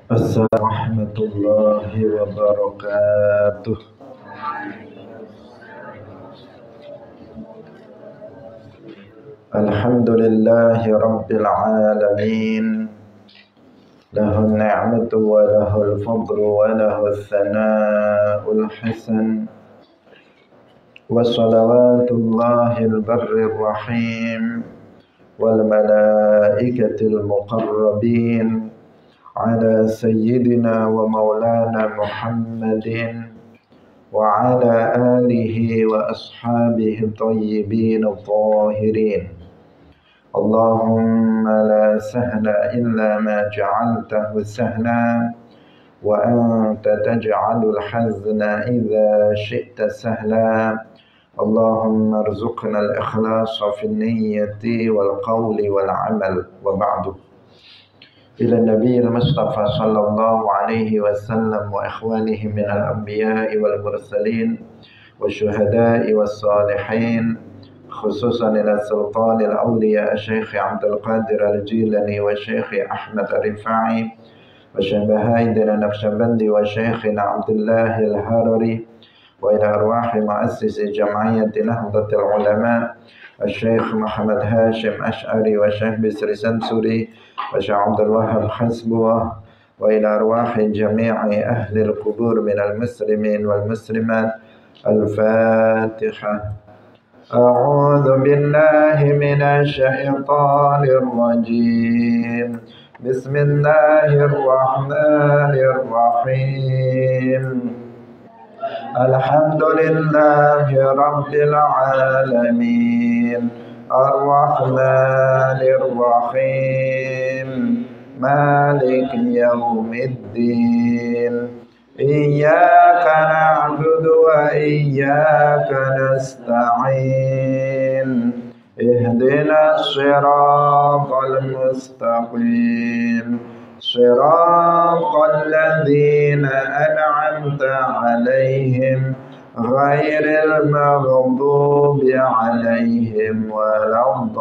Assalamualaikum warahmatullahi wabarakatuh. Alhamdulillahi rabbil alamin. Lahul ni'matu wa lahul fadlu wa lahul thana'ul hasan. Wa salawatullahil barrir rahim wal malaikatil muqarrabin ala sayyidina wa maulana Muhammadin wa ala alihi wa ashabihi tayyibin al-tahirin. Allahumma la sahla illa ma ja'altahu sahla wa anta taj'alul hazna idza syi'ta sahla. Allahumma arzuqna al-ikhlasa fi niyyati wal qawli wal amal wa ba'du. Ila Nabi al-Mustafa sallallahu alaihi wasallam wa ikhwanihi min al-anbiya'i wal mursalin wa syuhada'i was salihin, khususan ila sultan al-awliya Syekh Abdul Qadir al-Jilani wa Syekh Ahmad al-Rifai wa Syekh Naqsyabandi wa Syekh Abdullah al-Harari wa ila arwahi muassisi jam'iyyati Nahdlatul Ulama Syekh Muhammad Hashim Ash'ari wa Syekh Bisri Sansuri wa Syekh Abdul Wahab Hasbuwah wa ila arwahi jami'i ahli al-qubur min al-muslimin wal muslimat. Al-Fatihah. A'udzu billahi minasy syaithanir rajim. Bismillahirrahmanirrahim. Alhamdulillahi rabbil alamin. Ar-Rahmanir Rahim. Maliki yaumiddin. Iyyaka na'budu wa iyyaka nasta'in. Ihdinas siratal mustaqim. Siratal ladzina an'amta 'alaihim ghairil maghdubi 'alaihim waladdallin.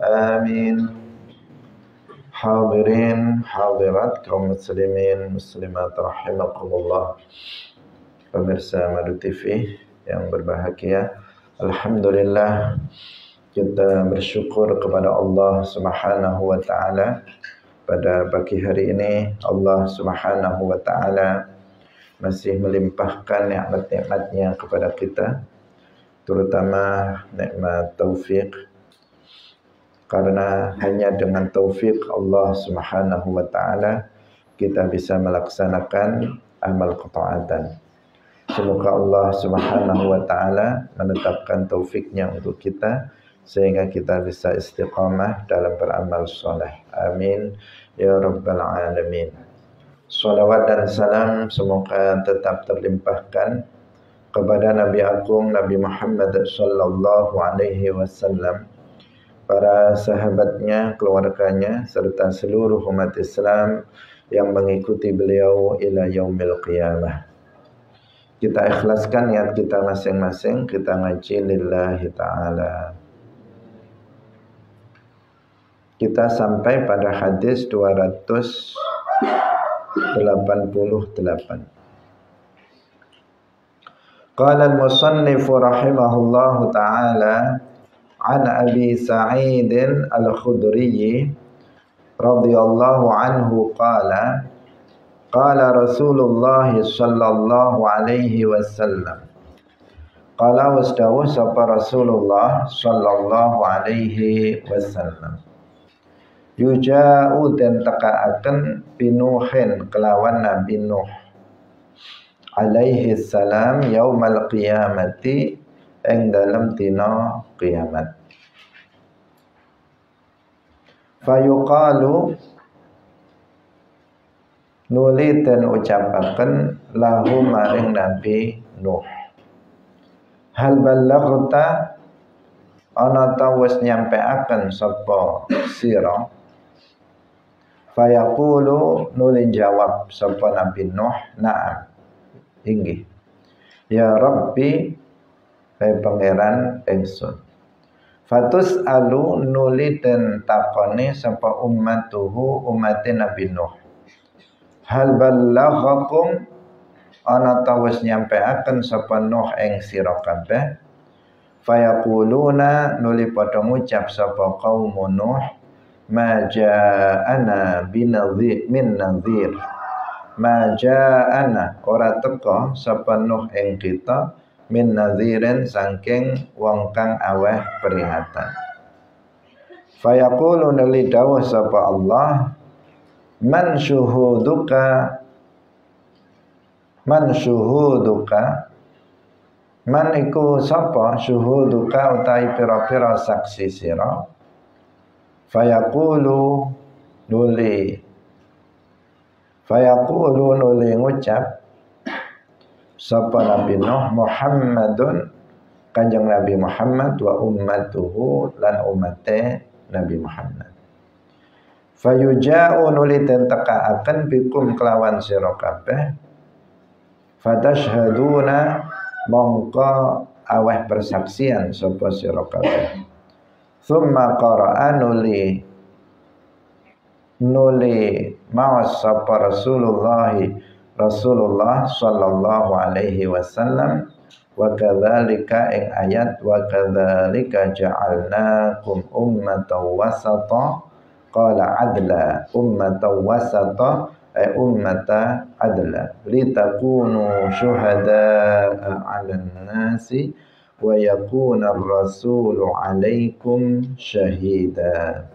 Amin. Hadirin hadirat kaum muslimin muslimat rahimakumullah. Pemirsa Madu TV yang berbahagia, alhamdulillah kita bersyukur kepada Allah Subhanahu wa taala. Pada pagi hari ini Allah Subhanahu wa taala masih melimpahkan nikmat-nikmatnya kepada kita, terutama nikmat taufik. Karena hanya dengan taufik Allah Subhanahu wa taala kita bisa melaksanakan amal ketaatan. Semoga Allah Subhanahu wa taala menetapkan taufiknya untuk kita sehingga kita bisa istiqamah dalam beramal soleh. Amin ya rabbal alamin. Salawat dan salam semoga tetap terlimpahkan kepada Nabi Agung Nabi Muhammad sallallahu alaihi wasallam, para sahabatnya, keluarganya, serta seluruh umat Islam yang mengikuti beliau ila yaumil qiyamah. Kita ikhlaskan niat kita masing-masing, kita ngaji lillahi ta'ala. Kita sampai pada hadis 288. Qala al-musannifu rahimahullahu ta'ala an Abi Sa'id al-Khudri radhiyallahu anhu qala qala Rasulullah sallallahu alaihi wasallam. Qala wasdawuh sapa Rasulullah sallallahu alaihi wasallam. Yuja'u dan tekaaken binuhin kelawan Nabi Nuh alaihi salam yaumal qiyamati ing dalam dina kiamat. Fayuqalu nuli dan ucapaken lahu maring Nabi Nuh, hal ballaghta ana ta wis nyampeaken sapa sira. Fayaqulu nuli jawab sapa Nabi Nuh, na'am, inggih. Ya Rabbi, hai pangeran ingsun. Fatus alu nuli den takoni sapa ummatuhu umate Nabi Nuh. Hal ballaghakum ana ta wis nyampeaken sapa Nuh ing sira kabeh. Fayaquluna nuli padha ngucap sapa kaum Nuh ma ja'ana binadhir min nadhir. Ma ja'ana ora teka sapa Nuh ing kita min nadhirin saking wong kang aweh peringatan. Fayaqulu nali dawuh sapa Allah man syuhuduka man iku sapa syuhuduka utai pira-pira saksi sira. Fayaqulu nuli ngucap sapa Nabi Nuh Muhammadun kanjeng Nabi Muhammad wa ummatuhu lan umate Nabi Muhammad. Fayuja'u nuli den tekaaken bikum kelawan sira kabeh. Fatashhaduna mongko aweh persaksian sapa sira kabeh. Tsumma qara'a nuli mawas sapa Rasulullah sallallahu alaihi wasallam wa kadzalika ing ayat wa kadzalika ja'alnakum ummatan wasata qala adla ummatan wasata ay ummata adla litakunu syuhada'a 'alan nasi wa yakuna ar-rasulu 'alaikum syahida.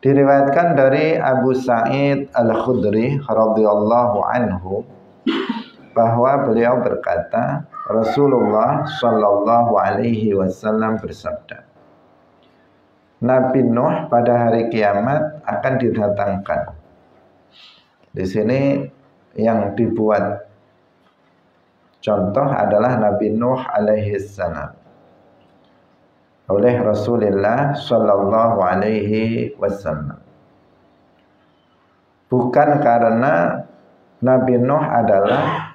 Diriwayatkan dari Abu Sa'id Al-Khudri radhiyallahu anhu bahwa beliau berkata, Rasulullah sallallahu alaihi wasallam bersabda, Nabi Nuh pada hari kiamat akan didatangkan. Di sini yang dibuat contoh adalah Nabi Nuh alaihi salam oleh Rasulullah sallallahu alaihi wasallam. Bukan karena Nabi Nuh adalah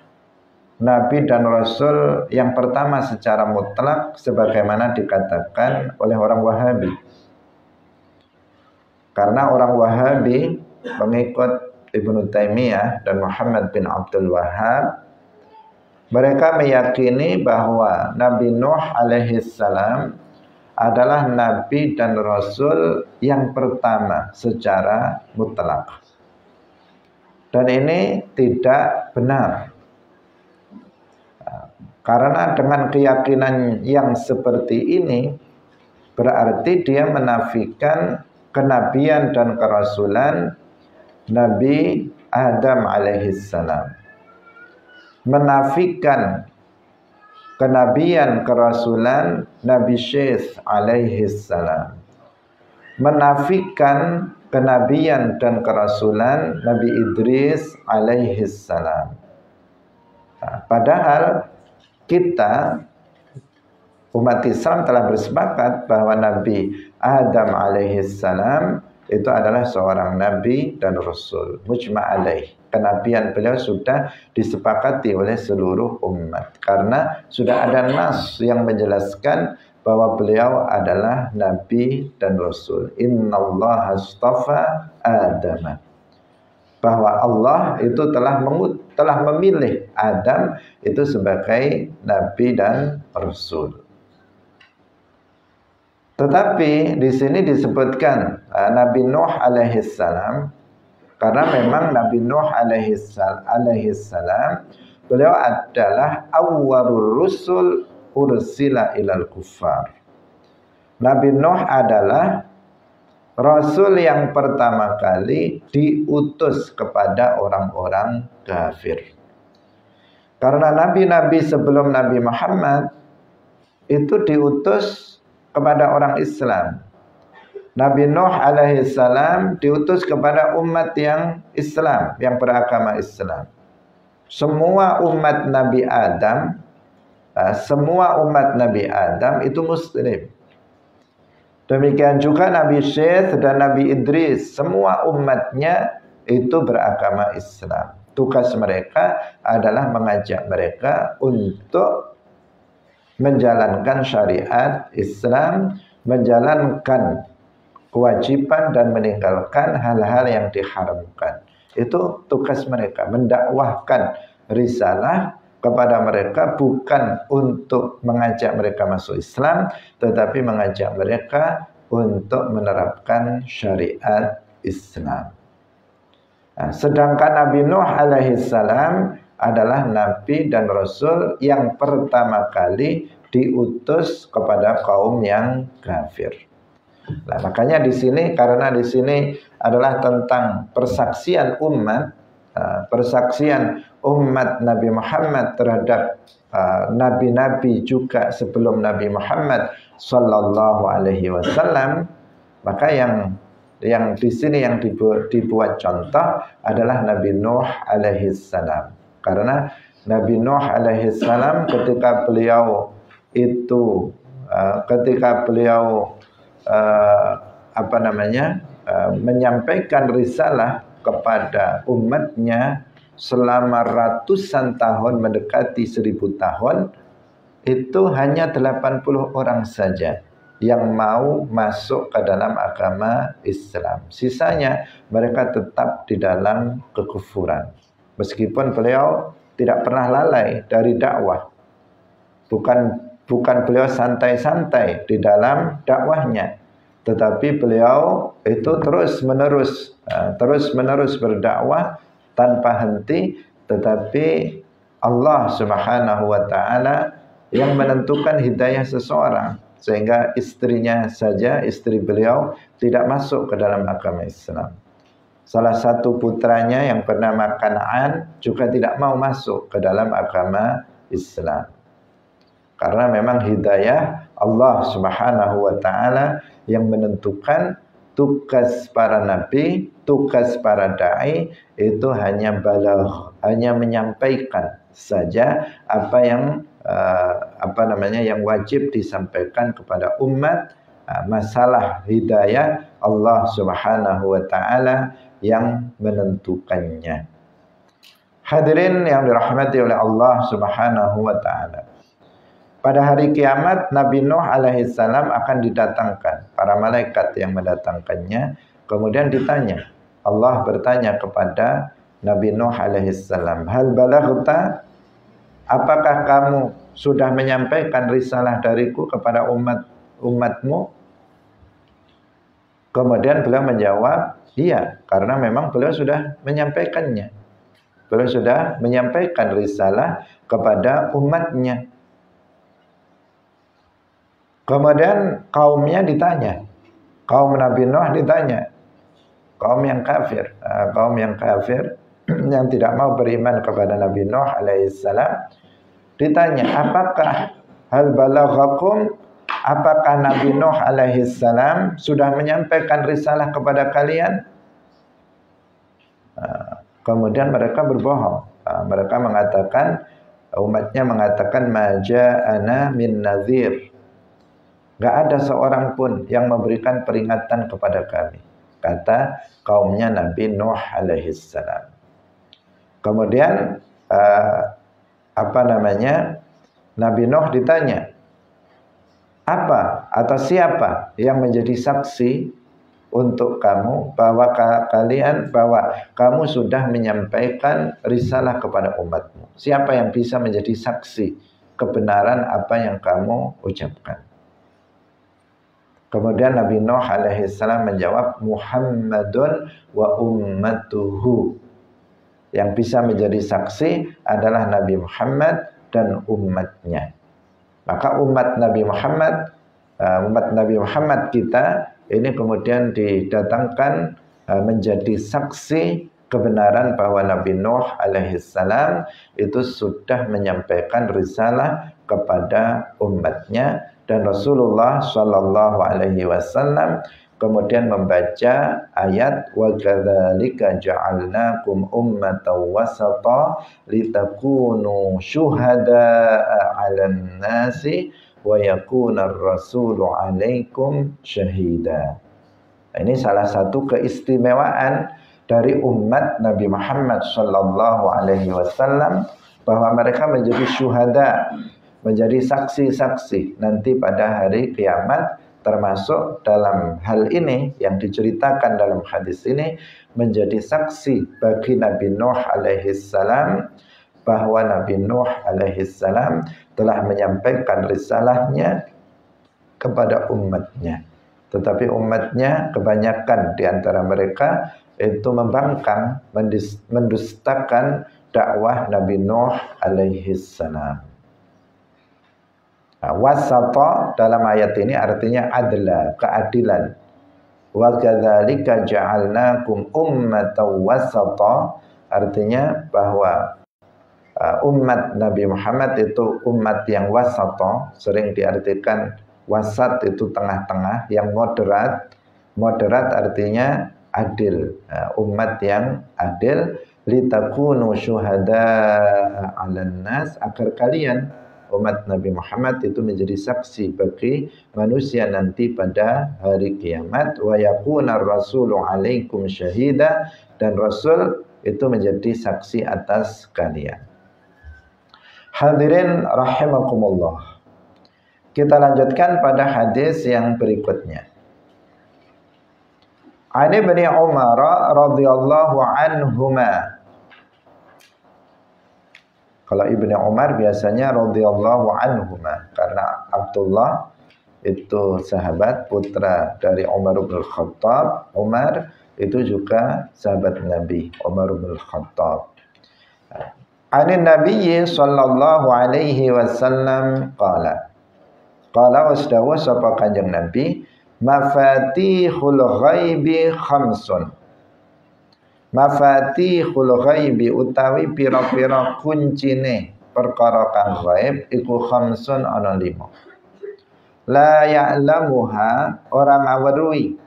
Nabi dan Rasul yang pertama secara mutlak sebagaimana dikatakan oleh orang Wahabi. Karena orang Wahabi pengikut Ibnu Taimiyah dan Muhammad bin Abdul Wahhab, mereka meyakini bahwa Nabi Nuh alaihi salam adalah Nabi dan Rasul yang pertama secara mutlak. Dan ini tidak benar. Karena dengan keyakinan yang seperti ini, berarti dia menafikan kenabian dan kerasulan Nabi Adam alaihissalam. Menafikan kenabian kerasulan Nabi Syekh alaihissalam. Menafikan kenabian dan kerasulan Nabi Idris alaihissalam. Padahal kita umat Islam telah bersepakat bahwa Nabi Adam alaihissalam itu adalah seorang nabi dan rasul, mujma' alaih. Kenabian beliau sudah disepakati oleh seluruh umat karena sudah ada nas yang menjelaskan bahwa beliau adalah nabi dan rasul. Innallaha astafa Adam. Bahwa Allah itu telah memilih Adam itu sebagai nabi dan rasul. Tetapi di sini disebutkan Nabi Nuh alaihissalam karena memang Nabi Nuh alaihissalam beliau adalah awwalur rusul ursila ilal kuffar. Nabi Nuh adalah rasul yang pertama kali diutus kepada orang-orang kafir. Karena nabi-nabi sebelum Nabi Muhammad itu diutus kepada orang Islam. Nabi Nuh alaihissalam diutus kepada umat yang Islam, yang beragama Islam. Semua umat Nabi Adam itu Muslim. Demikian juga Nabi Syekh dan Nabi Idris, semua umatnya itu beragama Islam. Tugas mereka adalah mengajak mereka untuk menjalankan syariat Islam, menjalankan kewajiban dan meninggalkan hal-hal yang diharamkan. Itu tugas mereka, mendakwahkan risalah kepada mereka, bukan untuk mengajak mereka masuk Islam, tetapi mengajak mereka untuk menerapkan syariat Islam. Nah, sedangkan Nabi Nuh alaihissalam adalah nabi dan rasul yang pertama kali diutus kepada kaum yang kafir. Nah, makanya di sini, karena di sini adalah tentang persaksian umat Nabi Muhammad terhadap nabi-nabi juga sebelum Nabi Muhammad sallallahu alaihi wasallam, maka yang di sini yang dibuat contoh adalah Nabi Nuh alaihi salam. Karena Nabi Nuh alaihi salam ketika beliau menyampaikan risalah kepada umatnya selama ratusan tahun, mendekati 1000 tahun, itu hanya 80 orang saja yang mau masuk ke dalam agama Islam. Sisanya mereka tetap di dalam kekufuran. Meskipun beliau tidak pernah lalai dari dakwah. Bukan beliau santai-santai di dalam dakwahnya, tetapi beliau itu terus menerus berdakwah tanpa henti. Tetapi Allah Subhanahu wa taala yang menentukan hidayah seseorang, sehingga istri beliau tidak masuk ke dalam agama Islam. Salah satu putranya yang bernama Kan'an juga tidak mau masuk ke dalam agama Islam. Karena memang hidayah Allah Subhanahu wa taala yang menentukan. Tugas para nabi, tugas para dai itu hanya balagh, hanya menyampaikan saja apa yang yang wajib disampaikan kepada umat. Masalah hidayah Allah Subhanahu wa taala yang menentukannya. Hadirin yang dirahmati oleh Allah Subhanahu wa taala. Pada hari kiamat Nabi Nuh alaihissalam akan didatangkan, para malaikat yang mendatangkannya. Kemudian ditanya, Allah bertanya kepada Nabi Nuh alaihissalam, hal balaghta, apakah kamu sudah menyampaikan risalah dariku kepada umatmu? Kemudian beliau menjawab, iya, karena memang beliau sudah menyampaikannya. Beliau sudah menyampaikan risalah kepada umatnya. Kemudian kaumnya ditanya, kaum Nabi Nuh ditanya, kaum yang kafir yang tidak mau beriman kepada Nabi Nuh alaihissalam ditanya, apakah hal balaghakum, apakah Nabi Nuh alaihissalam sudah menyampaikan risalah kepada kalian? Kemudian mereka berbohong. Mereka mengatakan, umatnya mengatakan, ma ja'ana min nadhir, gak ada seorang pun yang memberikan peringatan kepada kami, kata kaumnya Nabi Nuh alaihissalam. Kemudian Nabi Nuh ditanya, apa atau siapa yang menjadi saksi untuk kamu bahwa kamu sudah menyampaikan risalah kepada umatmu? Siapa yang bisa menjadi saksi kebenaran apa yang kamu ucapkan? Kemudian Nabi Nuh alaihissalam menjawab, Muhammadun wa ummatuhu. Yang bisa menjadi saksi adalah Nabi Muhammad dan umatnya. Maka umat Nabi Muhammad kita ini kemudian didatangkan menjadi saksi kebenaran bahwa Nabi Nuh alaihissalam itu sudah menyampaikan risalah kepada umatnya. Dan Rasulullah sallallahu alaihi wasallam kemudian membaca ayat wa kadzalika ja'alnakum ummatan wasata litakunu syuhada'a 'alan nasi wa yakuna ar-rasulu 'alaikum syahida. Ini salah satu keistimewaan dari umat Nabi Muhammad sallallahu alaihi wasallam, bahwa mereka menjadi syuhada, menjadi saksi-saksi nanti pada hari kiamat, termasuk dalam hal ini yang diceritakan dalam hadis ini menjadi saksi bagi Nabi Nuh alaihissalam bahwa Nabi Nuh alaihissalam telah menyampaikan risalahnya kepada umatnya. Tetapi umatnya kebanyakan di antara mereka itu membangkang, mendustakan dakwah Nabi Nuh alaihissalam. Wasata dalam ayat ini artinya adla, keadilan. Wa kadzalika ja'alnakum ummatan wasata, artinya bahwa umat Nabi Muhammad itu umat yang wasata, sering diartikan wasat itu tengah-tengah, yang moderat. Moderat artinya adil, umat yang adil. Litakunu syuhada'a 'alan nas, agar kalian umat Nabi Muhammad itu menjadi saksi bagi manusia nanti pada hari kiamat. Wa yakuna rasulu 'alaikum syahida, dan Rasul itu menjadi saksi atas kalian. Hadirin rahimakumullah. Kita lanjutkan pada hadis yang berikutnya. Ani bin Umar radhiyallahu anhuma. Kalau Ibnu Umar biasanya radhiyallahu anhuma, karena Abdullah itu sahabat putra dari Umar bin Khattab. Umar itu juga sahabat Nabi, Umar bin Khattab. Anin Nabi sallallahu alaihi wasallam qala wasdawa sapa kanjeng Nabi, mafatihul ghaibi khamsun. Mafatihul ghaibi utawi pira-pira kuncine perkara kang ghaib iku khamsun ana 5. La ya'lamuha, orang ngaweruhi.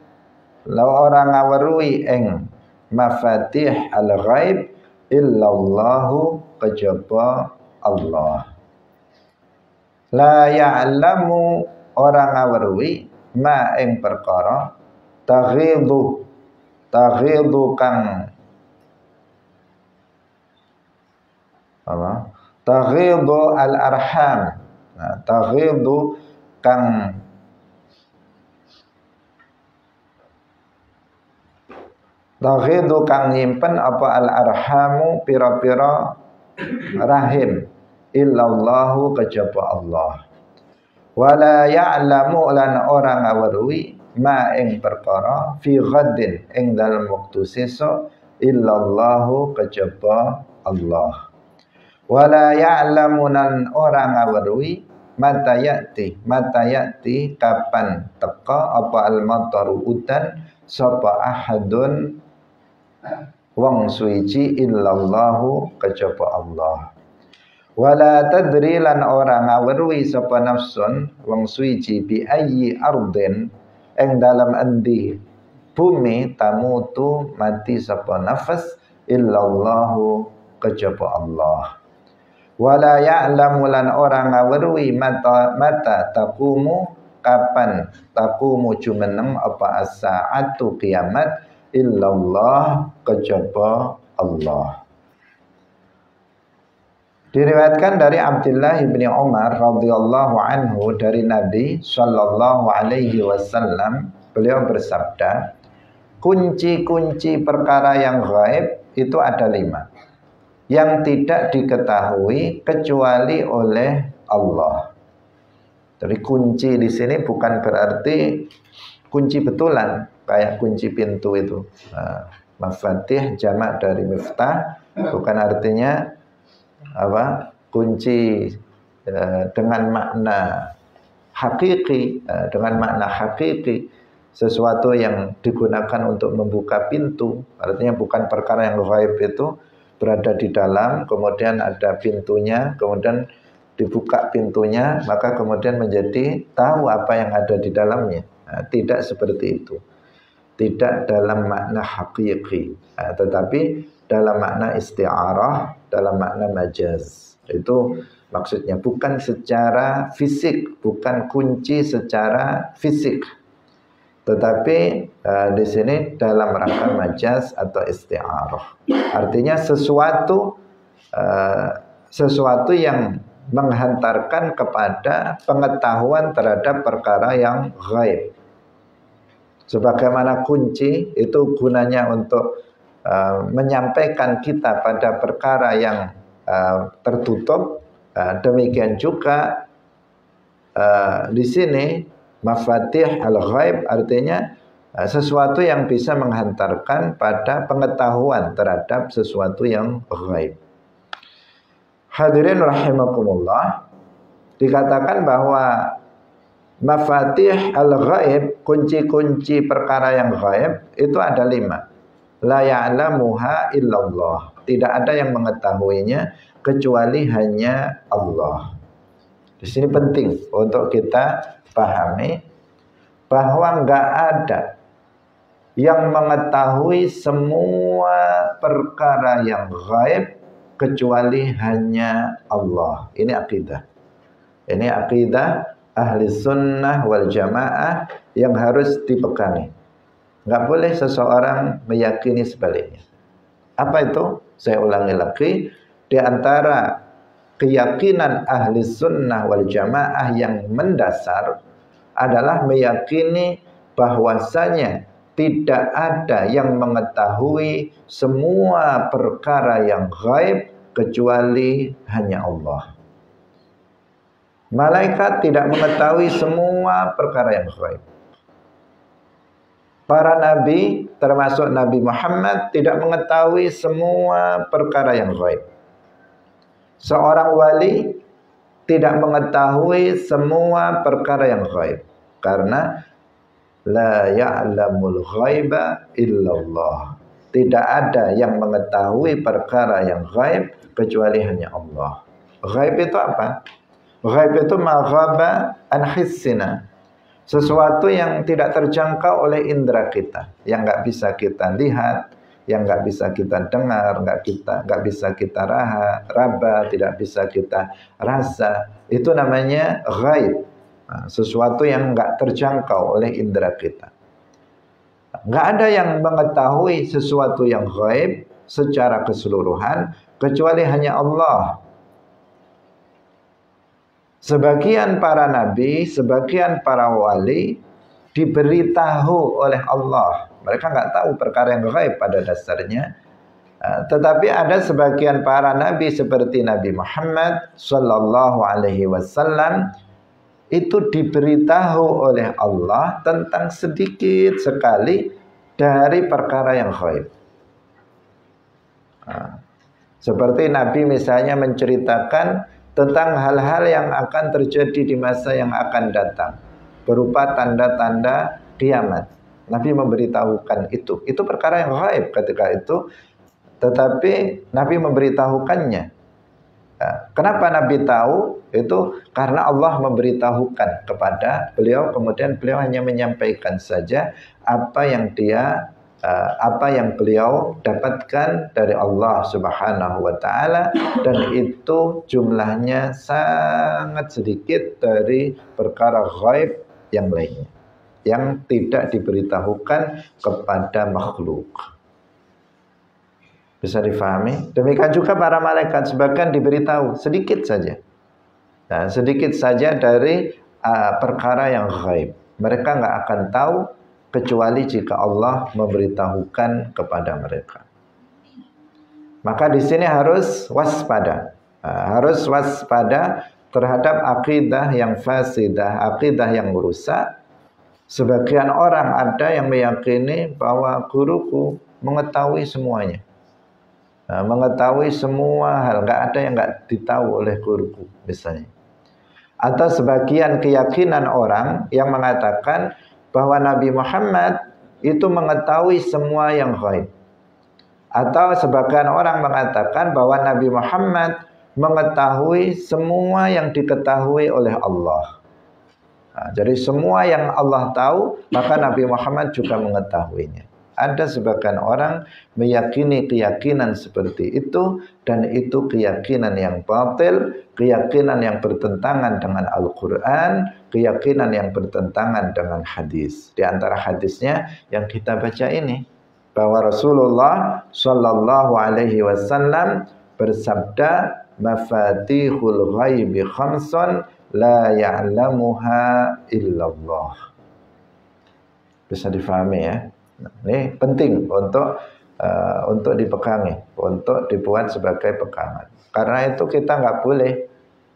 La orang ngaweruhi ing mafatih al ghaib illallahu kejaba Allah. La ya'lamu, orang ngaweruhi ma ing perkara taghidu kang apa? Taghidu al-arham. Nah, taghidu kang nyimpen apa al-arhamu pira-pira rahim illallahu kejaba Allah. Wala ya'lamu, lan orang ngaweruhi ma ing perkara fi ghaddin ing dalam waktu sesuk illallahu kejaba Allah. Wala ya'lamu, lan orang ngaweruhi mata ya'ti kapan teka apa al-mataru udan sapa ahadun wong suci illallahu kejaba Allah. Wala tadri, lan orang ngaweruhi sapa nafsun wong suci bi ayyi ardin ing dalam endi bumi tamutu mati sapa nafas illallahu kejaba Allah. Wala ya'lamu, lan orang ngaweruhi mata taqumu kapan taqumu jumenem apa as-sa'atu kiamat illallah kejaba Allah. Diriwayatkan dari Abdullah bin Umar radhiyallahu anhu dari Nabi sallallahu alaihi wasallam, beliau bersabda, kunci-kunci perkara yang gaib itu ada 5 yang tidak diketahui kecuali oleh Allah. Jadi kunci di sini bukan berarti kunci betulan kayak kunci pintu itu. Mafatih jamak dari miftah, bukan artinya apa? Kunci dengan makna hakiki, sesuatu yang digunakan untuk membuka pintu. Artinya bukan perkara yang gaib itu berada di dalam, kemudian ada pintunya, kemudian dibuka pintunya, maka kemudian menjadi tahu apa yang ada di dalamnya. Tidak seperti itu. Tidak dalam makna hakiki, tetapi dalam makna isti'arah, dalam makna majaz. Itu maksudnya bukan secara fisik, bukan kunci secara fisik. Tetapi di sini dalam rangka majaz atau isti'arah. Artinya sesuatu yang menghantarkan kepada pengetahuan terhadap perkara yang gaib. Sebagaimana kunci itu gunanya untuk menyampaikan kita pada perkara yang tertutup, demikian juga di sini mafatih al-ghaib artinya sesuatu yang bisa menghantarkan pada pengetahuan terhadap sesuatu yang gaib. Hadirin rahimakumullah, dikatakan bahwa mafatih al-ghaib, kunci-kunci perkara yang gaib itu ada 5. La ya'lamuha illallah. Tidak ada yang mengetahuinya kecuali hanya Allah. Di sini penting untuk kita pahami bahwa enggak ada yang mengetahui semua perkara yang gaib kecuali hanya Allah. Ini akidah. Ini akidah ahli sunnah wal jamaah yang harus dipegangi. Enggak boleh seseorang meyakini sebaliknya. Apa itu? Saya ulangi lagi. Di antara keyakinan ahli sunnah wal jamaah yang mendasar adalah meyakini bahwasanya tidak ada yang mengetahui semua perkara yang gaib kecuali hanya Allah. Malaikat tidak mengetahui semua perkara yang gaib. Para nabi, termasuk Nabi Muhammad, tidak mengetahui semua perkara yang gaib. Seorang wali tidak mengetahui semua perkara yang gaib, karena la ya'lamul ghaiba illallah. Tidak ada yang mengetahui perkara yang gaib kecuali hanya Allah. Gaib itu apa? Gaib itu ma ghaba an hissina. Sesuatu yang tidak terjangkau oleh indera kita, yang nggak bisa kita lihat, yang nggak bisa kita dengar, nggak bisa kita raba, tidak bisa kita rasa. Itu namanya gaib. Nah, sesuatu yang nggak terjangkau oleh indera kita. Nggak ada yang mengetahui sesuatu yang gaib secara keseluruhan kecuali hanya Allah. Sebagian para nabi, sebagian para wali diberitahu oleh Allah. Mereka nggak tahu perkara yang gaib pada dasarnya. Tetapi ada sebagian para nabi seperti Nabi Muhammad sallallahu alaihi wasallam itu diberitahu oleh Allah tentang sedikit sekali dari perkara yang gaib. Seperti Nabi misalnya menceritakan tentang hal-hal yang akan terjadi di masa yang akan datang, berupa tanda-tanda kiamat. Nabi memberitahukan itu. Itu perkara yang gaib ketika itu, tetapi Nabi memberitahukannya. Kenapa Nabi tahu? Itu karena Allah memberitahukan kepada beliau, kemudian beliau hanya menyampaikan saja apa yang beliau dapatkan dari Allah Subhanahu wa taala, dan itu jumlahnya sangat sedikit dari perkara gaib yang lainnya yang tidak diberitahukan kepada makhluk. Bisa difahami? Demikian juga para malaikat sebagian diberitahu sedikit saja. Nah, sedikit saja dari perkara yang gaib. Mereka nggak akan tahu kecuali jika Allah memberitahukan kepada mereka. Maka di sini harus waspada. Harus waspada terhadap akidah yang fasidah, akidah yang merusak. Sebagian orang ada yang meyakini bahwa guruku mengetahui semuanya. Mengetahui semua hal, nggak ada yang nggak ditahu oleh guruku misalnya. Atau sebagian keyakinan orang yang mengatakan bahwa Nabi Muhammad itu mengetahui semua yang gaib. Atau sebagian orang mengatakan bahwa Nabi Muhammad mengetahui semua yang diketahui oleh Allah. Jadi semua yang Allah tahu, maka Nabi Muhammad juga mengetahuinya. Ada sebagian orang meyakini keyakinan seperti itu, dan itu keyakinan yang batil, keyakinan yang bertentangan dengan Al-Quran, keyakinan yang bertentangan dengan hadis. Di antara hadisnya yang kita baca ini, bahwa Rasulullah Shallallahu Alaihi Wasallam bersabda, mafatihul ghaibi khamsun la ya'lamuha illallah. Bisa difahami ya. Nah, ini penting untuk dipegangi, untuk dibuat sebagai pegangan. Karena itu kita nggak boleh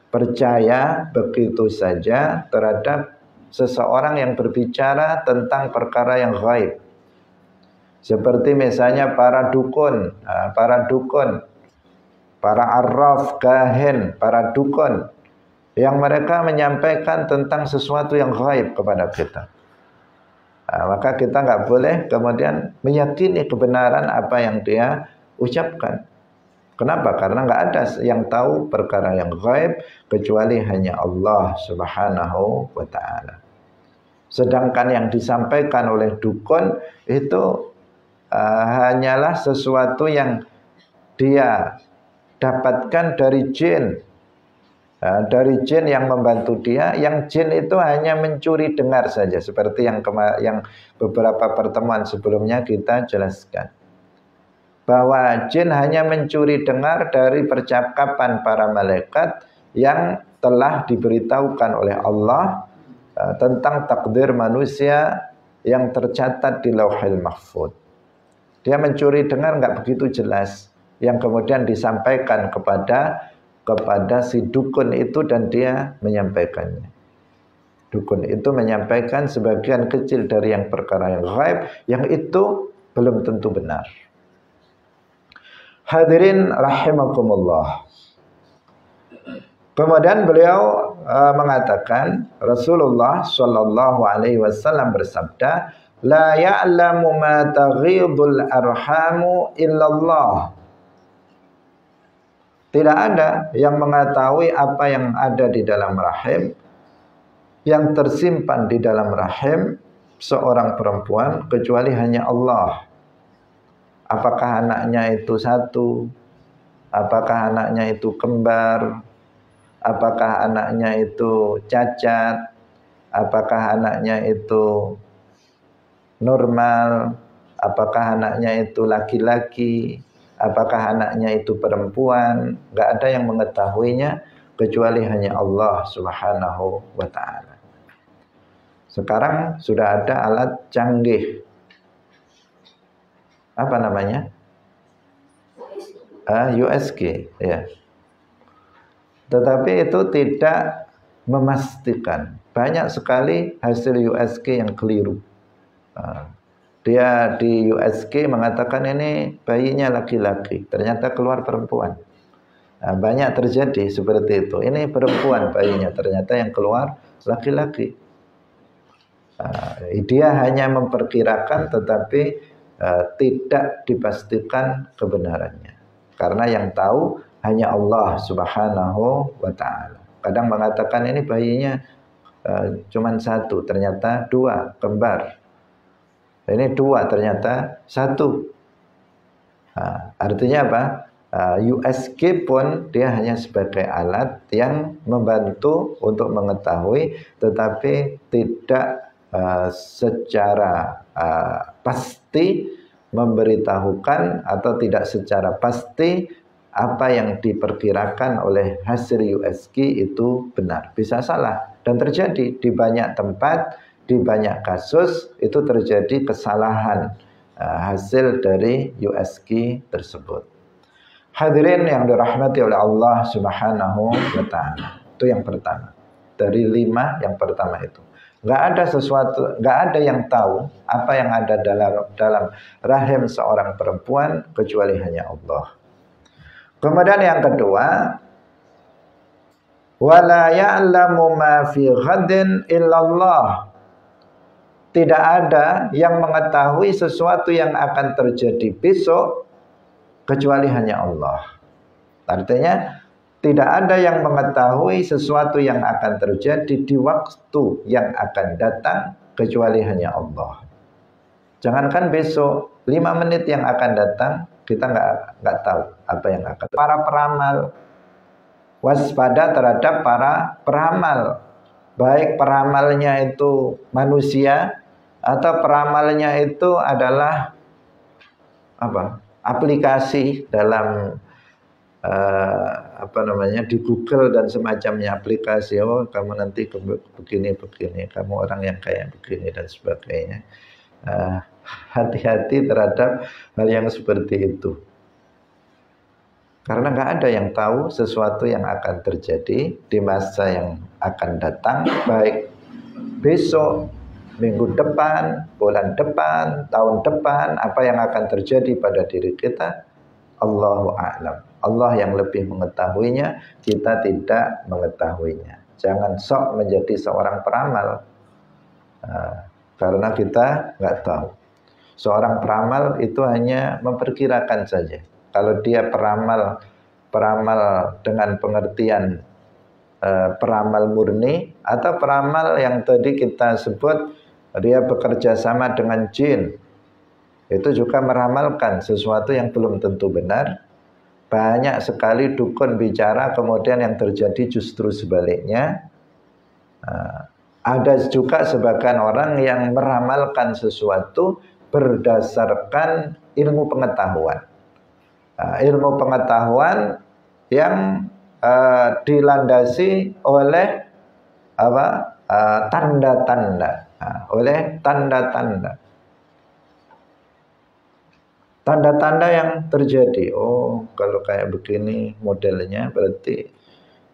percaya begitu saja terhadap seseorang yang berbicara tentang perkara yang gaib. Seperti misalnya para dukun, para arraf, kahin, para dukun, yang mereka menyampaikan tentang sesuatu yang gaib kepada kita. Maka kita nggak boleh kemudian meyakini kebenaran apa yang dia ucapkan. Kenapa? Karena nggak ada yang tahu perkara yang gaib kecuali hanya Allah Subhanahu wa ta'ala. Sedangkan yang disampaikan oleh dukun itu hanyalah sesuatu yang dia dapatkan dari jin. Dari jin yang membantu dia, yang jin itu hanya mencuri dengar saja, seperti yang beberapa pertemuan sebelumnya kita jelaskan. Bahwa jin hanya mencuri dengar dari percakapan para malaikat yang telah diberitahukan oleh Allah tentang takdir manusia yang tercatat di Lauhil Mahfuz. Dia mencuri dengar nggak begitu jelas, yang kemudian disampaikan kepada si dukun itu dan dia menyampaikannya. Dukun itu menyampaikan sebagian kecil dari yang perkara yang gaib, yang itu belum tentu benar. Hadirin rahimakumullah. Kemudian beliau mengatakan, Rasulullah Shallallahu Alaihi Wasallam bersabda, la ya'lamu ma taghidul arhamu illallah. Tidak ada yang mengetahui apa yang ada di dalam rahim, yang tersimpan di dalam rahim seorang perempuan kecuali hanya Allah. Apakah anaknya itu satu? Apakah anaknya itu kembar? Apakah anaknya itu cacat? Apakah anaknya itu normal? Apakah anaknya itu laki-laki? Apakah anaknya itu perempuan? Gak ada yang mengetahuinya kecuali hanya Allah Subhanahu wa ta'ala. Sekarang sudah ada alat canggih. Apa namanya? USG, ya. Tetapi itu tidak memastikan. Banyak sekali hasil USG yang keliru. Dia di USG mengatakan ini bayinya laki-laki, ternyata keluar perempuan. Banyak terjadi seperti itu. Ini perempuan bayinya, ternyata yang keluar laki-laki. Dia hanya memperkirakan, tetapi tidak dipastikan kebenarannya. Karena yang tahu hanya Allah Subhanahu wa ta'ala. Kadang mengatakan ini bayinya cuma satu, ternyata dua, kembar. Ini dua, ternyata satu. Artinya apa? USG pun dia hanya sebagai alat yang membantu untuk mengetahui, tetapi tidak secara pasti memberitahukan atau tidak secara pasti apa yang diperkirakan oleh hasil USG itu benar. Bisa salah, dan terjadi di banyak tempat, di banyak kasus itu terjadi kesalahan hasil dari USG tersebut. Hadirin yang dirahmati oleh Allah Subhanahu wa ta'ala. Itu yang pertama. Dari 5 yang pertama itu. Nggak ada sesuatu, nggak ada yang tahu apa yang ada dalam rahim seorang perempuan kecuali hanya Allah. Kemudian yang kedua, wala ya'lamu ma fi ghadin illallah. Tidak ada yang mengetahui sesuatu yang akan terjadi besok kecuali hanya Allah. Artinya tidak ada yang mengetahui sesuatu yang akan terjadi di waktu yang akan datang kecuali hanya Allah. Jangankan besok, 5 menit yang akan datang, kita nggak tahu apa yang akan. Para peramal, waspada terhadap para peramal. Baik peramalnya itu manusia atau peramalnya itu adalah aplikasi dalam di Google dan semacamnya aplikasi, oh kamu nanti begini, kamu orang yang kayak begini dan sebagainya. Hati-hati terhadap hal yang seperti itu. Karena nggak ada yang tahu sesuatu yang akan terjadi di masa yang akan datang, baik besok, minggu depan, bulan depan, tahun depan, apa yang akan terjadi pada diri kita, Allahu a'lam. Allah yang lebih mengetahuinya, kita tidak mengetahuinya. Jangan sok menjadi seorang peramal, karena kita nggak tahu. Seorang peramal itu hanya memperkirakan saja. Kalau dia peramal dengan pengertian peramal murni, atau peramal yang tadi kita sebut dia bekerja sama dengan jin, itu juga meramalkan sesuatu yang belum tentu benar. Banyak sekali dukun bicara, kemudian yang terjadi justru sebaliknya. Ada juga sebagian orang yang meramalkan sesuatu berdasarkan ilmu pengetahuan. Ilmu pengetahuan yang dilandasi oleh tanda-tanda, tanda-tanda yang terjadi. Oh, kalau kayak begini modelnya berarti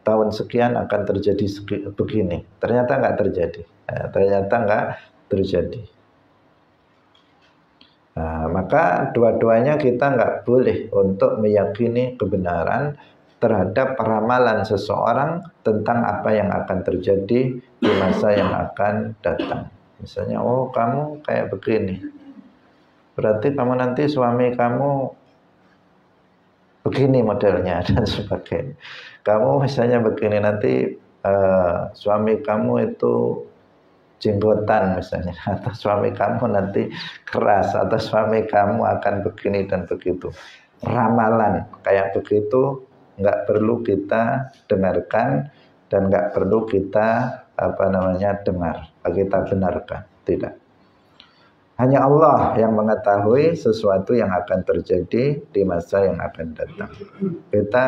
tahun sekian akan terjadi begini. Ternyata nggak terjadi. Maka dua-duanya kita nggak boleh untuk meyakini kebenaran terhadap ramalan seseorang tentang apa yang akan terjadi di masa yang akan datang. Misalnya, oh kamu kayak begini, berarti kamu nanti suami kamu begini modelnya dan sebagainya. Kamu misalnya begini, nanti suami kamu itu jenggotan misalnya, atau suami kamu nanti keras, atau suami kamu akan begini dan begitu. Ramalan kayak begitu nggak perlu kita dengarkan dan nggak perlu kita dengar, kita benarkan, tidak. Hanya Allah yang mengetahui sesuatu yang akan terjadi di masa yang akan datang. Kita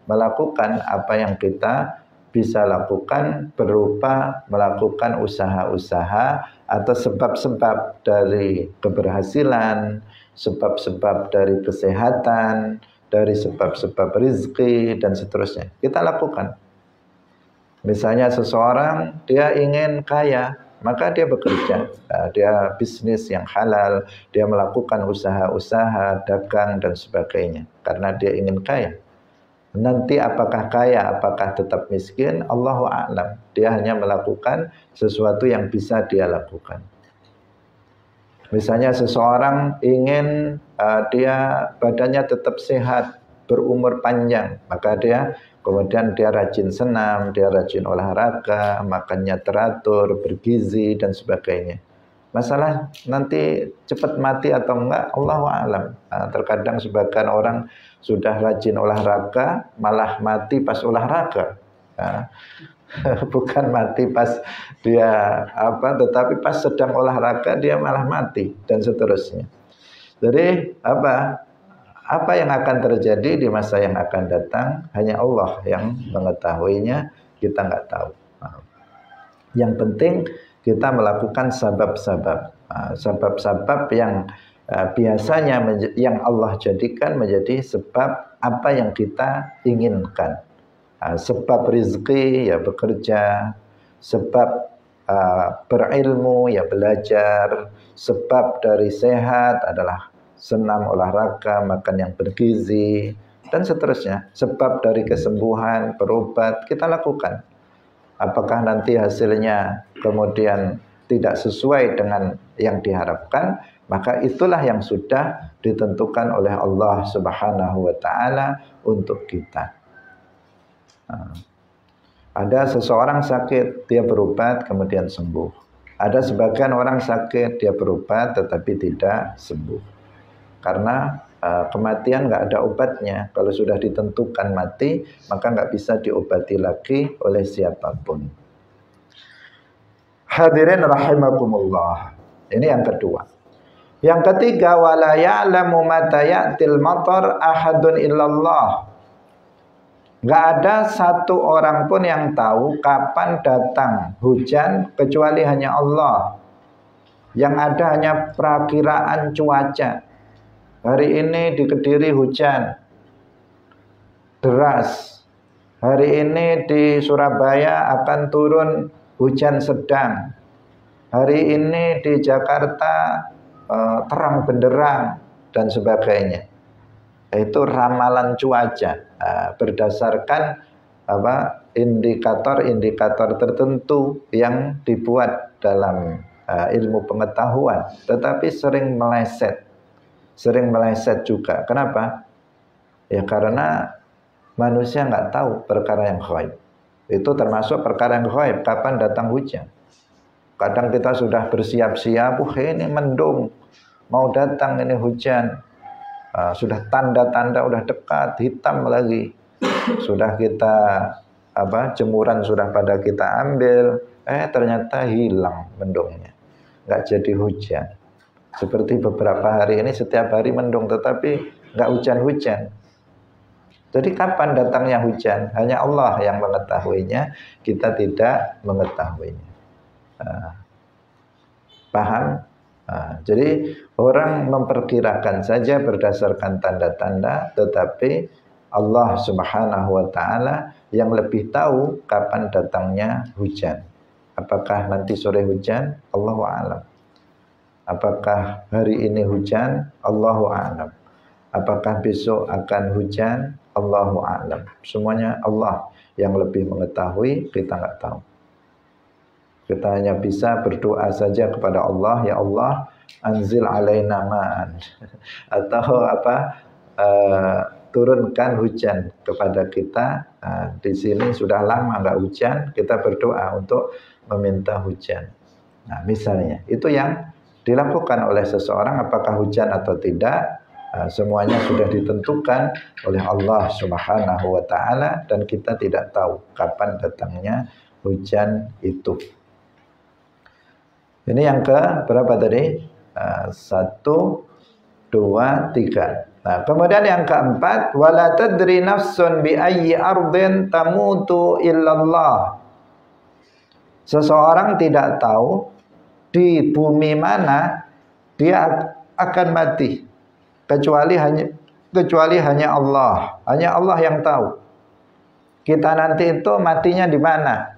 melakukan apa yang kita bisa lakukan berupa melakukan usaha-usaha atau sebab-sebab dari keberhasilan, sebab-sebab dari kesehatan, dari sebab-sebab rezeki dan seterusnya. Kita lakukan. Misalnya seseorang dia ingin kaya, maka dia bekerja, dia bisnis yang halal, dia melakukan usaha-usaha, dagang dan sebagainya karena dia ingin kaya. Nanti apakah kaya, apakah tetap miskin, Allahu a'lam. Dia hanya melakukan sesuatu yang bisa dia lakukan. Misalnya seseorang ingin dia badannya tetap sehat, berumur panjang, maka dia kemudian dia rajin senam, dia rajin olahraga, makannya teratur, bergizi dan sebagainya. Masalah nanti cepat mati atau enggak, Allahu a'lam. Terkadang sebagian orang sudah rajin olahraga malah mati pas olahraga. Bukan mati pas dia tetapi pas sedang olahraga dia malah mati dan seterusnya. Jadi apa yang akan terjadi di masa yang akan datang hanya Allah yang mengetahuinya, kita nggak tahu. Yang penting kita melakukan sabab-sabab, sabab-sabab yang biasanya yang Allah jadikan menjadi sebab apa yang kita inginkan. Sebab rizki ya bekerja, sebab berilmu ya belajar, sebab dari sehat adalah senam, olahraga, makan yang bergizi dan seterusnya. Sebab dari kesembuhan, berobat kita lakukan. Apakah nanti hasilnya kemudian tidak sesuai dengan yang diharapkan, maka itulah yang sudah ditentukan oleh Allah Subhanahu wa taala untuk kita. Ada seseorang sakit, dia berobat kemudian sembuh. Ada sebagian orang sakit, dia berobat tetapi tidak sembuh. Karena kematian nggak ada obatnya. Kalau sudah ditentukan mati, maka nggak bisa diobati lagi oleh siapapun. Hadirin rahimakumullah. Ini yang kedua. Yang ketiga, wala ya'lamu mata ya'til matar ahadun illallah. Nggak ada satu orang pun yang tahu kapan datang hujan kecuali hanya Allah. Yang ada hanya perakiraan cuaca. Hari ini di Kediri hujan deras. Hari ini di Surabaya akan turun hujan sedang. Hari ini di Jakarta terang benderang dan sebagainya. Itu ramalan cuaca berdasarkan indikator-indikator tertentu yang dibuat dalam ilmu pengetahuan, tetapi sering meleset juga. Kenapa? Ya karena manusia nggak tahu perkara yang ghaib. Itu termasuk perkara yang ghaib, kapan datang hujan. Kadang kita sudah bersiap-siap, ini mendung, mau datang ini hujan. Sudah tanda-tanda udah dekat, hitam lagi. Sudah kita jemuran sudah pada kita ambil, ternyata hilang mendungnya. Nggak jadi hujan. Seperti beberapa hari ini setiap hari mendung tetapi nggak hujan-hujan. Jadi kapan datangnya hujan? Hanya Allah yang mengetahuinya, kita tidak mengetahuinya. Paham? Jadi orang memperkirakan saja berdasarkan tanda-tanda, tetapi Allah Subhanahu wa Ta'ala yang lebih tahu kapan datangnya hujan. Apakah nanti sore hujan? Allahu a'lam. Apakah hari ini hujan? Allahu a'lam. Apakah besok akan hujan? Allahu a'lam. Semuanya Allah yang lebih mengetahui, kita nggak tahu. Kita hanya bisa berdoa saja kepada Allah, ya Allah, anzil alaina ma'an. Atau turunkan hujan kepada kita. Di sini sudah lama nggak hujan, kita berdoa untuk meminta hujan. Nah, misalnya itu yang dilakukan oleh seseorang, apakah hujan atau tidak, semuanya sudah ditentukan oleh Allah Subhanahu wa Ta'ala, dan kita tidak tahu kapan datangnya hujan itu. Ini yang ke berapa tadi? 1, 2, 3. Nah, kemudian yang keempat, wala tadri nafsun bi ayyi ardin tamutu illallah. Seseorang tidak tahu di bumi mana dia akan mati, kecuali hanya Allah. Hanya Allah yang tahu. Kita nanti itu matinya di mana?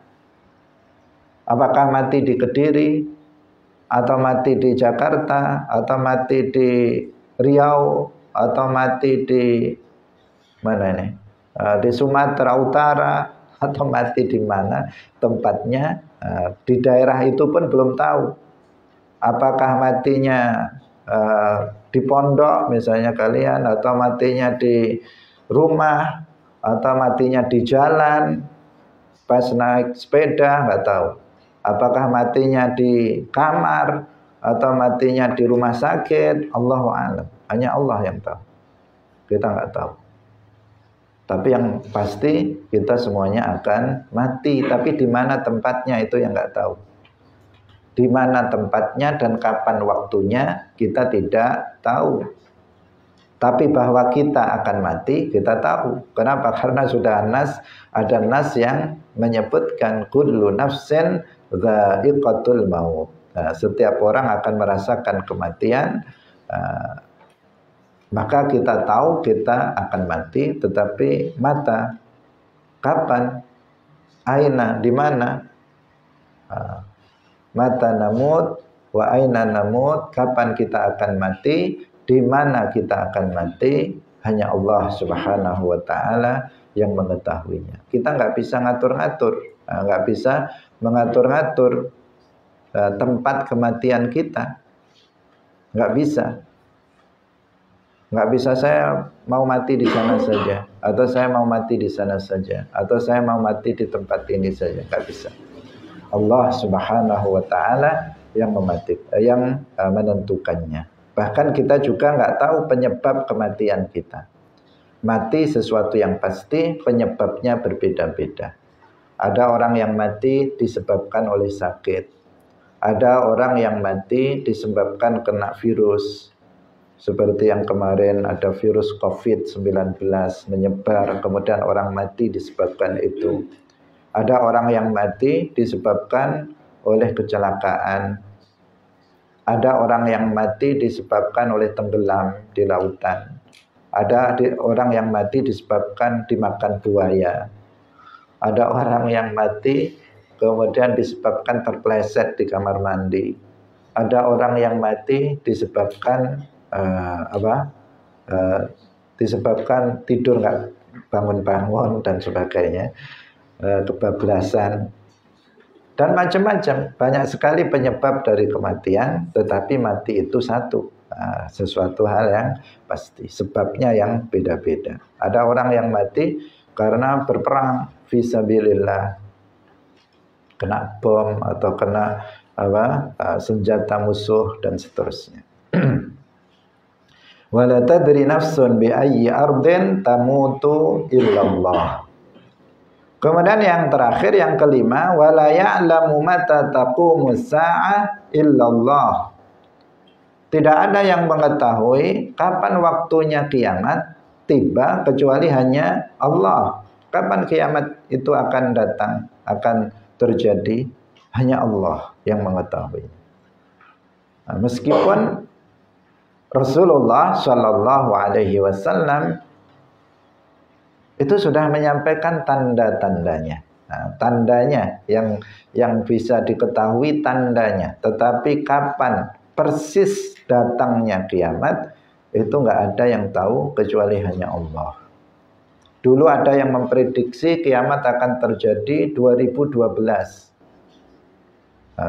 Apakah mati di Kediri, atau mati di Jakarta, atau mati di Riau, atau mati di mana ini? Di Sumatera Utara, atau mati di mana tempatnya? Di daerah itu pun belum tahu. Apakah matinya di pondok misalnya kalian, atau matinya di rumah, atau matinya di jalan pas naik sepeda, nggak tahu. Apakah matinya di kamar atau matinya di rumah sakit? Allahu a'lam. Hanya Allah yang tahu. Kita nggak tahu. Tapi yang pasti kita semuanya akan mati. Tapi di mana tempatnya itu yang nggak tahu. Di mana tempatnya dan kapan waktunya kita tidak tahu. Tapi bahwa kita akan mati kita tahu. Kenapa? Karena sudah ada nas yang menyebutkan kullu nafsin dha'iqatul maut. Setiap orang akan merasakan kematian. Maka kita tahu kita akan mati, tetapi mata kapan? Aina, di mana? Mata namut wa aina namut, kapan kita akan mati? Di mana kita akan mati? Hanya Allah Subhanahu wa Ta'ala yang mengetahuinya. Kita nggak bisa ngatur-ngatur, nggak bisa mengatur-ngatur tempat kematian kita. Nggak bisa. Nggak bisa saya mau mati di sana saja, atau saya mau mati di sana saja, atau saya mau mati di tempat ini saja. Nggak bisa. Allah Subhanahu wa Ta'ala yang menentukannya. Bahkan kita juga nggak tahu penyebab kematian kita. Mati sesuatu yang pasti, penyebabnya berbeda-beda. Ada orang yang mati disebabkan oleh sakit. Ada orang yang mati disebabkan kena virus. Seperti yang kemarin ada virus COVID-19 menyebar, kemudian orang mati disebabkan itu. Ada orang yang mati disebabkan oleh kecelakaan. Ada orang yang mati disebabkan oleh tenggelam di lautan. Ada orang yang mati disebabkan dimakan buaya. Ada orang yang mati kemudian disebabkan terpleset di kamar mandi. Ada orang yang mati disebabkan disebabkan tidur nggak bangun-bangun dan sebagainya, kebablasan dan macam-macam. Banyak sekali penyebab dari kematian, tetapi mati itu satu, sesuatu hal yang pasti, sebabnya yang beda-beda. Ada orang yang mati karena berperang fisabilillah, kena bom atau kena senjata musuh dan seterusnya. Wala tadri nafsun bi ayyi ardin tamutu illallah. Kemudian yang terakhir, yang kelima, wala ya'lamu mata taqumus sa'ah illallah. Tidak ada yang mengetahui kapan waktunya kiamat tiba kecuali hanya Allah. Kapan kiamat itu akan datang, akan terjadi, hanya Allah yang mengetahui. Nah, meskipun Rasulullah Shallallahu Alaihi Wasallam itu sudah menyampaikan tanda-tandanya, tandanya yang bisa diketahui tandanya, tetapi kapan persis datangnya kiamat itu nggak ada yang tahu kecuali hanya Allah. Dulu ada yang memprediksi kiamat akan terjadi 2012.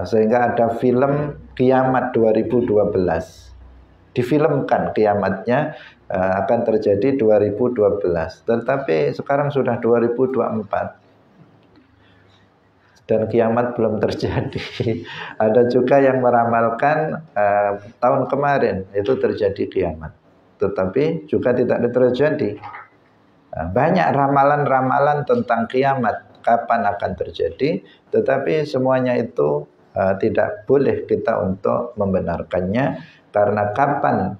Sehingga ada film Kiamat 2012. Difilmkan kiamatnya akan terjadi 2012. Tetapi sekarang sudah 2024. Dan kiamat belum terjadi. Ada juga yang meramalkan tahun kemarin itu terjadi kiamat. Tetapi juga tidak terjadi. Banyak ramalan-ramalan tentang kiamat, kapan akan terjadi, tetapi semuanya itu tidak boleh kita untuk membenarkannya, karena kapan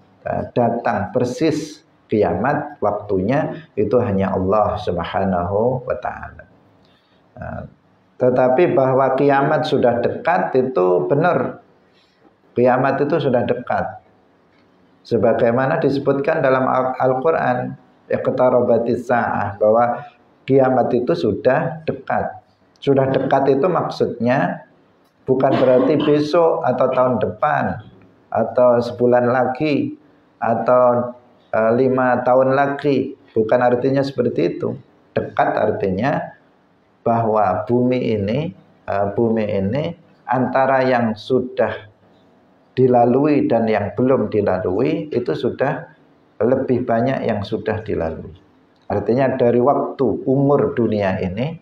datang persis kiamat waktunya itu hanya Allah Subhanahu wa taala. Tetapi bahwa kiamat sudah dekat itu benar. Kiamat itu sudah dekat. Sebagaimana disebutkan dalam Al-Qur'an, iqtarabatis sa'ah, bahwa kiamat itu sudah dekat. Sudah dekat itu maksudnya bukan berarti besok atau tahun depan atau sebulan lagi atau 5 tahun lagi. Bukan artinya seperti itu. Dekat artinya bahwa bumi ini antara yang sudah dilalui dan yang belum dilalui itu sudah lebih banyak yang sudah dilalui. Artinya dari waktu umur dunia ini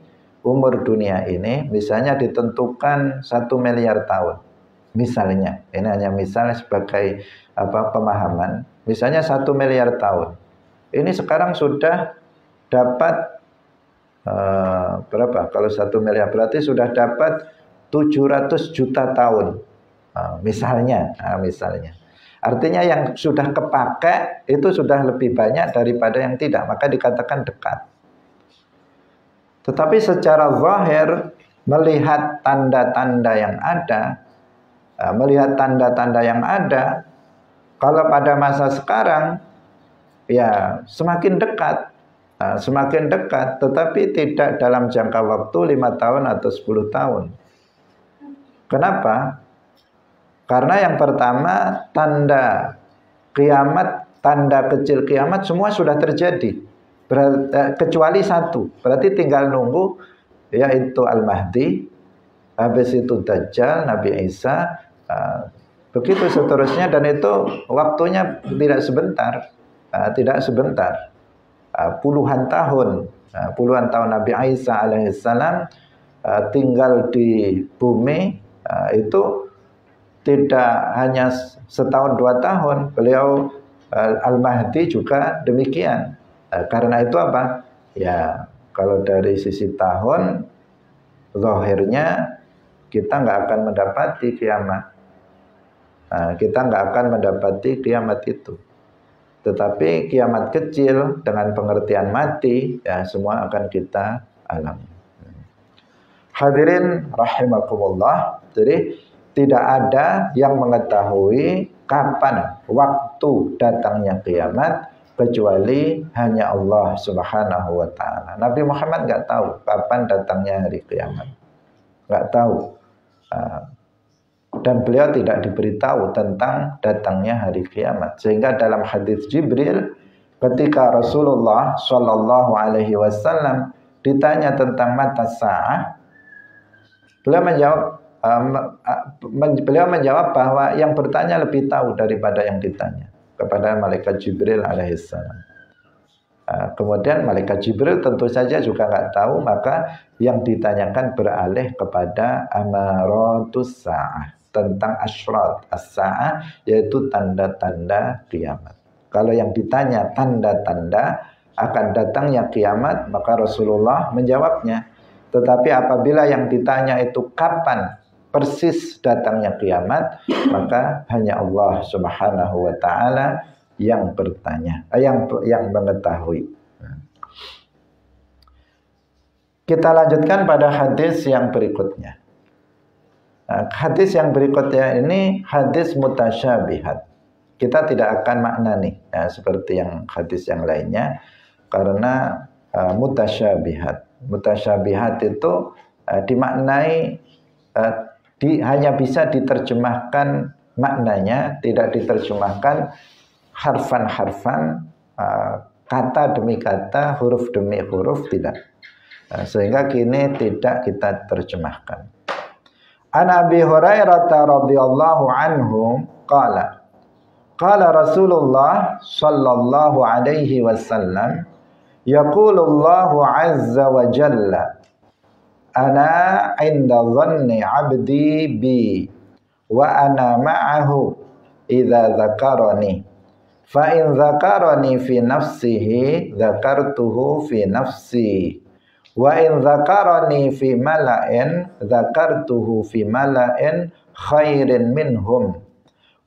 misalnya ditentukan 1 miliar tahun. Misalnya, ini hanya misalnya sebagai pemahaman. Misalnya 1 miliar tahun. Ini sekarang sudah dapat berapa? Kalau 1 miliar berarti sudah dapat 700 juta tahun. Misalnya. Artinya yang sudah kepakai itu sudah lebih banyak daripada yang tidak, maka dikatakan dekat. Tetapi secara zahir, melihat tanda-tanda yang ada, kalau pada masa sekarang ya semakin dekat, tetapi tidak dalam jangka waktu 5 tahun atau 10 tahun. Kenapa? Karena yang pertama, tanda kiamat, tanda kecil kiamat semua sudah terjadi. Kecuali satu, berarti tinggal nunggu, yaitu Al-Mahdi, habis itu Dajjal, Nabi Isa, begitu seterusnya, dan itu waktunya tidak sebentar, puluhan tahun Nabi Isa alaihissalam tinggal di bumi, itu tidak hanya setahun 2 tahun, beliau Al-Mahdi juga demikian. Karena itu apa? Ya, kalau dari sisi tahun, zahirnya kita nggak akan mendapati kiamat. Kita nggak akan mendapati kiamat itu. Tetapi kiamat kecil dengan pengertian mati, ya semua akan kita alami. Hadirin rahimakumullah. Jadi tidak ada yang mengetahui kapan waktu datangnya kiamat kecuali hanya Allah Subhanahu wa taala. Nabi Muhammad nggak tahu kapan datangnya hari kiamat. Nggak tahu. Dan beliau tidak diberitahu tentang datangnya hari kiamat. Sehingga dalam hadis Jibril, ketika Rasulullah Shallallahu Alaihi Wasallam ditanya tentang mata sa'ah, beliau menjawab bahwa yang bertanya lebih tahu daripada yang ditanya, kepada malaikat Jibril alaihissalam. Kemudian malaikat Jibril tentu saja juga nggak tahu, maka yang ditanyakan beralih kepada amaratus sa'ah, tentang asyrat as-sa'ah, yaitu tanda-tanda kiamat. Kalau yang ditanya tanda-tanda akan datangnya kiamat, maka Rasulullah menjawabnya. Tetapi apabila yang ditanya itu kapan persis datangnya kiamat, maka hanya Allah Subhanahu wa taala yang bertanya, yang mengetahui. Kita lanjutkan pada hadis yang berikutnya. Hadis yang berikutnya ini hadis mutasyabihat. Kita tidak akan maknani ya, seperti yang hadis yang lainnya, karena mutasyabihat. Mutasyabihat itu dimaknai hanya bisa diterjemahkan maknanya, tidak diterjemahkan harfan-harfan, kata demi kata, huruf demi huruf, tidak. Sehingga kini tidak kita terjemahkan. An Abi Hurairah radhiyallahu anhu qala Rasulullah sallallahu alaihi wasallam yaqulullahu azza wa jalla ana 'inda dhanni 'abdi bi wa ana ma'ahu idza dzakarani fa in dzakarani fi nafsihi dzakartuhu fi nafsi wa in dzakarani fi mala'in dzakartuhu fi mala'in khairin minhum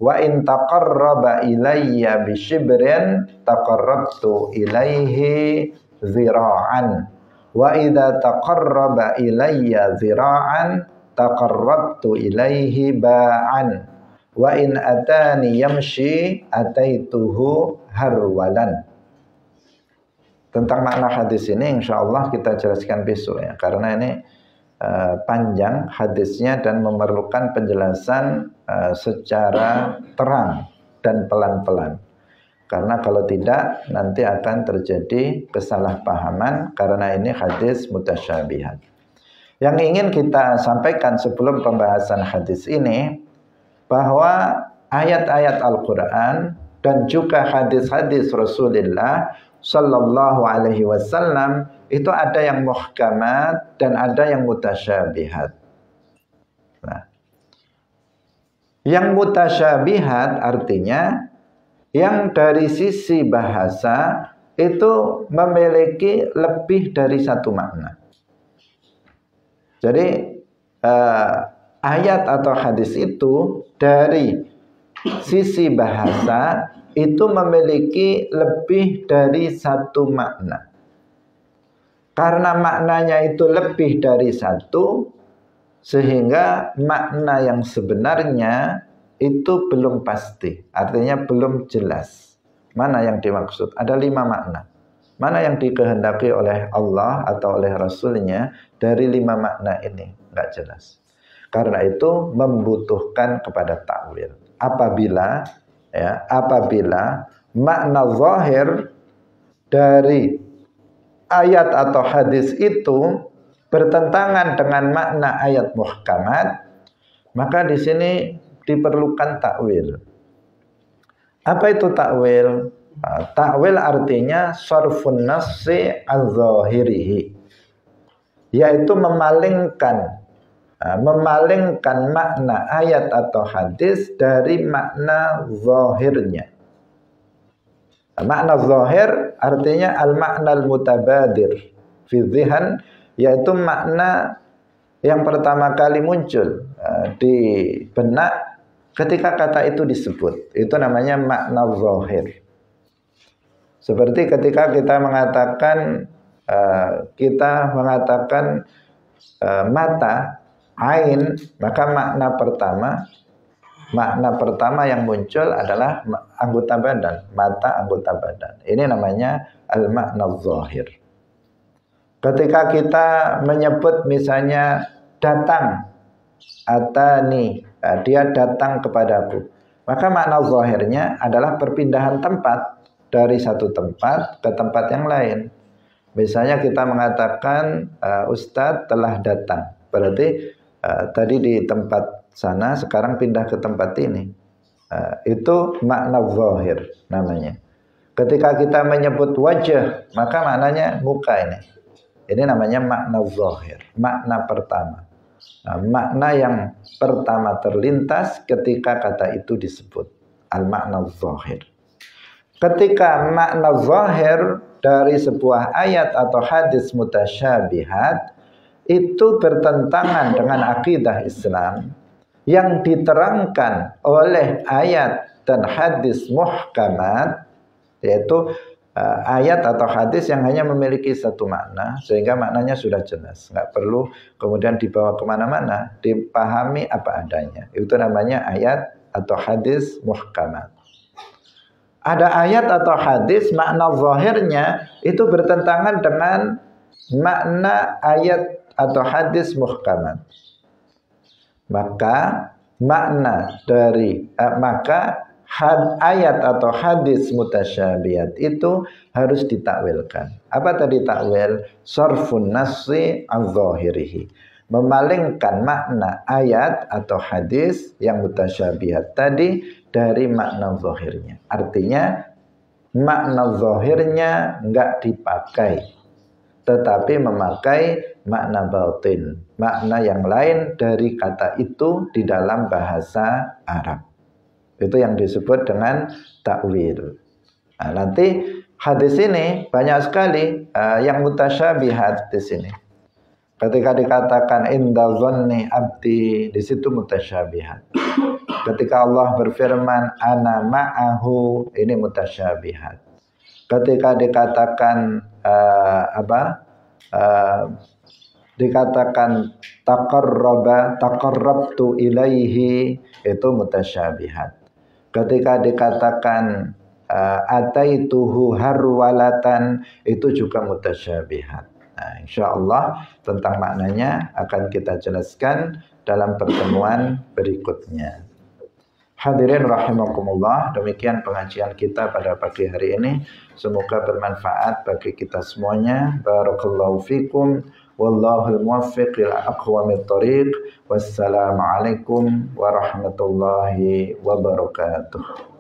wa in taqarraba ilayya bi shibrin taqarrabtu ilaihi zira'an wa idza taqarraba ilayya zira'an taqarrabtu ilaihi ba'an wa in atani yamshi ataituhu harwalan. Tentang makna hadis ini insyaallah kita jelaskan besok ya, karena ini panjang hadisnya dan memerlukan penjelasan secara terang dan pelan-pelan. Karena kalau tidak nanti akan terjadi kesalahpahaman, karena ini hadis mutasyabihat. Yang ingin kita sampaikan sebelum pembahasan hadis ini, bahwa ayat-ayat Al-Quran dan juga hadis-hadis Rasulullah Sallallahu Alaihi Wasallam itu ada yang muhkamat dan ada yang mutasyabihat. Nah, yang mutasyabihat artinya yang dari sisi bahasa itu memiliki lebih dari satu makna. Jadi ayat atau hadis itu dari sisi bahasa itu memiliki lebih dari satu makna. Karena maknanya itu lebih dari satu, sehingga makna yang sebenarnya itu belum pasti. Artinya belum jelas. Mana yang dimaksud? Ada 5 makna. Mana yang dikehendaki oleh Allah atau oleh Rasulnya dari 5 makna ini? Nggak jelas. Karena itu membutuhkan kepada takwil. Apabila makna zahir dari ayat atau hadis itu bertentangan dengan makna ayat muhkamat, maka di sini diperlukan takwil. Apa itu takwil? Takwil artinya sarfun nassi al-zahirihi, yaitu memalingkan makna ayat atau hadis dari makna zahirnya. Makna zahir artinya al-makna al-mutabadir fi dzihn, yaitu makna yang pertama kali muncul di benak ketika kata itu disebut. Itu namanya makna zahir. Seperti ketika kita mengatakan mata, ain, maka makna pertama yang muncul adalah anggota badan, mata anggota badan. Ini namanya al-makna zahir. Ketika kita menyebut misalnya datang, atani, dia datang kepadaku, maka makna zahirnya adalah perpindahan tempat dari satu tempat ke tempat yang lain. Misalnya kita mengatakan Ustadz telah datang, berarti tadi di tempat sana sekarang pindah ke tempat ini. Itu makna zahir namanya. Ketika kita menyebut wajah, maka maknanya muka ini. Ini namanya makna zahir, makna pertama. Makna yang pertama terlintas ketika kata itu disebut al-makna zahir. Ketika makna zahir dari sebuah ayat atau hadis mutasyabihat itu bertentangan dengan akidah Islam yang diterangkan oleh ayat dan hadis muhkamat, yaitu ayat atau hadis yang hanya memiliki satu makna, sehingga maknanya sudah jelas, nggak perlu kemudian dibawa kemana-mana, dipahami apa adanya. Itu namanya ayat atau hadis muhkamat. Ada ayat atau hadis makna zahirnya itu bertentangan dengan makna ayat atau hadis muhkamat. Maka ayat atau hadis mutasyabihat itu harus ditakwilkan. Apa tadi takwil? Sarfun nassi az-zahirihi. Memalingkan makna ayat atau hadis yang mutasyabihat tadi dari makna zahirnya. Artinya makna zahirnya enggak dipakai, tetapi memakai makna batin, makna yang lain dari kata itu di dalam bahasa Arab. Itu yang disebut dengan takwil. Nah, nanti hadis ini banyak sekali yang mutasyabihat di sini. Ketika dikatakan inda dhanni abdi, di situ mutasyabihat. Ketika Allah berfirman ana ma'ahu, ini mutasyabihat. Ketika dikatakan dikatakan taqarrabtu ilaihi, itu mutasyabihat. Ketika dikatakan ataituhu harwalatan, itu juga mutasyabihat. Nah, insyaallah tentang maknanya akan kita jelaskan dalam pertemuan berikutnya. Hadirin rahimakumullah, demikian pengajian kita pada pagi hari ini. Semoga bermanfaat bagi kita semuanya. Barakallahu fikum. Wallahul muwaffiq ila aqwamit thoriq. Wassalamualaikum warahmatullahi wabarakatuh.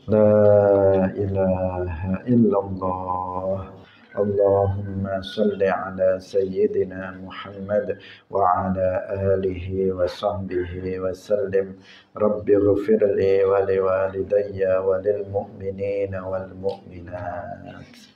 La ilaha illallah. Allahumma salli ala sayyidina Muhammad wa ala alihi wa sahbihi wa sallim. Rabbi ghfirli wa liwalidayya wa lil mu'minina wal mu'minat.